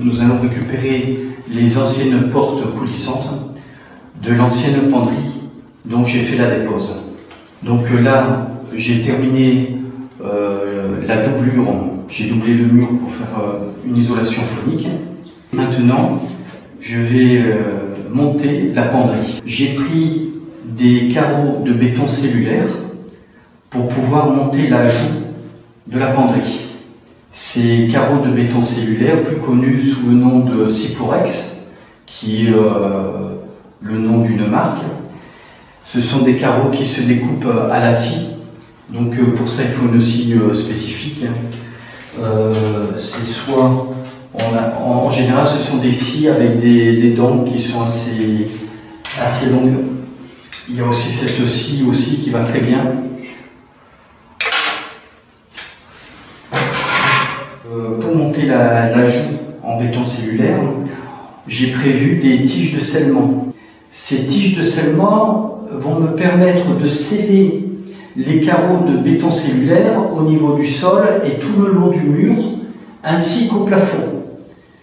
Nous allons récupérer les anciennes portes coulissantes de l'ancienne penderie dont j'ai fait la dépose. Donc là, j'ai terminé la doublure, j'ai doublé le mur pour faire une isolation phonique. Maintenant, je vais monter la penderie. J'ai pris des carreaux de béton cellulaire pour pouvoir monter la joue de la penderie. Ces carreaux de béton cellulaire, plus connus sous le nom de Siporex, qui est le nom d'une marque, ce sont des carreaux qui se découpent à la scie. Donc pour ça, il faut une scie spécifique. C'est soit, en général, ce sont des scies avec des dents qui sont assez longues. Il y a aussi cette scie aussi qui va très bien. Pour monter la joue en béton cellulaire, j'ai prévu des tiges de scellement. Ces tiges de scellement vont me permettre de sceller les carreaux de béton cellulaire au niveau du sol et tout le long du mur, ainsi qu'au plafond.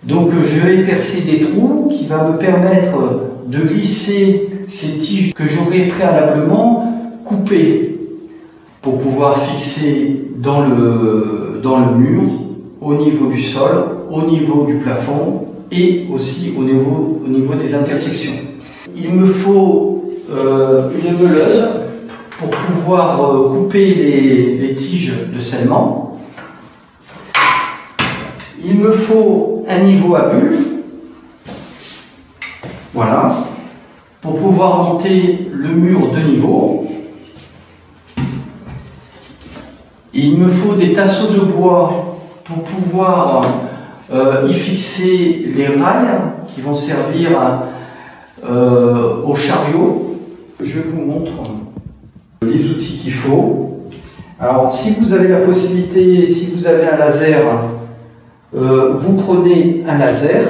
Donc je vais percer des trous qui vont me permettre de glisser ces tiges que j'aurai préalablement coupées pour pouvoir fixer dans le mur, au niveau du sol, au niveau du plafond et aussi au niveau des intersections. Il me faut une meuleuse pour pouvoir couper les tiges de scellement. Il me faut un niveau à bulles, voilà, pour pouvoir monter le mur de niveau. Il me faut des tasseaux de bois pour pouvoir y fixer les rails qui vont servir au chariot. Je vous montre les outils qu'il faut. Alors si vous avez la possibilité, si vous avez un laser, vous prenez un laser.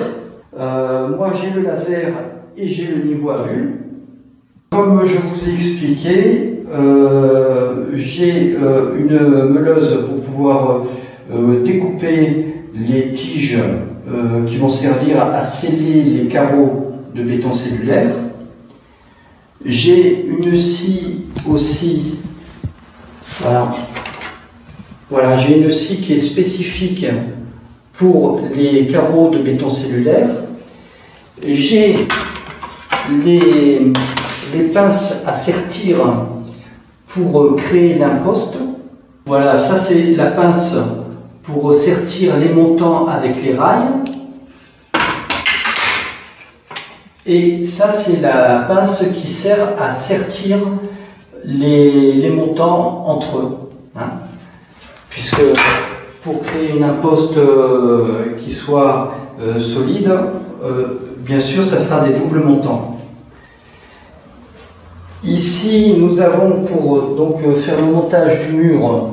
Moi j'ai le laser et j'ai le niveau à bulles. Comme je vous ai expliqué, j'ai une meuleuse pour pouvoir découper les tiges qui vont servir à sceller les carreaux de béton cellulaire. J'ai une scie aussi, voilà, j'ai une scie qui est spécifique pour les carreaux de béton cellulaire. J'ai les pinces à sertir pour créer l'imposte. Voilà, ça c'est la pince pour sertir les montants avec les rails. Et ça c'est la pince qui sert à sertir les montants entre eux. Hein. Puisque pour créer une imposte qui soit solide, bien sûr ça sera des doubles montants. Ici nous avons pour donc faire le montage du mur,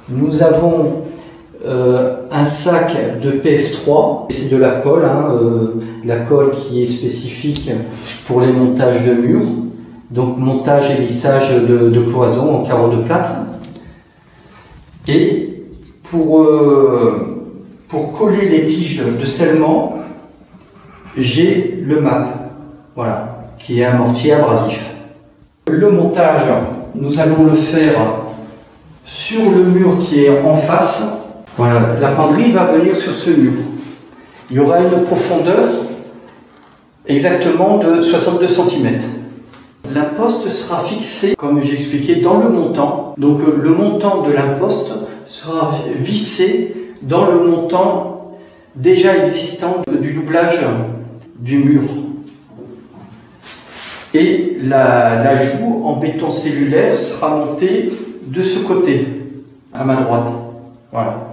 nous avons un sac de PF3, c'est de la colle, la colle qui est spécifique pour les montages de murs, donc montage et lissage de cloisons en carreaux de plâtre. Et pour coller les tiges de scellement, j'ai le MAP, voilà, qui est un mortier abrasif. Le montage, nous allons le faire sur le mur qui est en face. Voilà, la penderie va venir sur ce mur. Il y aura une profondeur exactement de 62 cm. L'imposte sera fixée, comme j'ai expliqué, dans le montant. Donc le montant de l'imposte sera vissé dans le montant déjà existant du doublage du mur. Et la joue en béton cellulaire sera montée de ce côté, à ma droite. Voilà.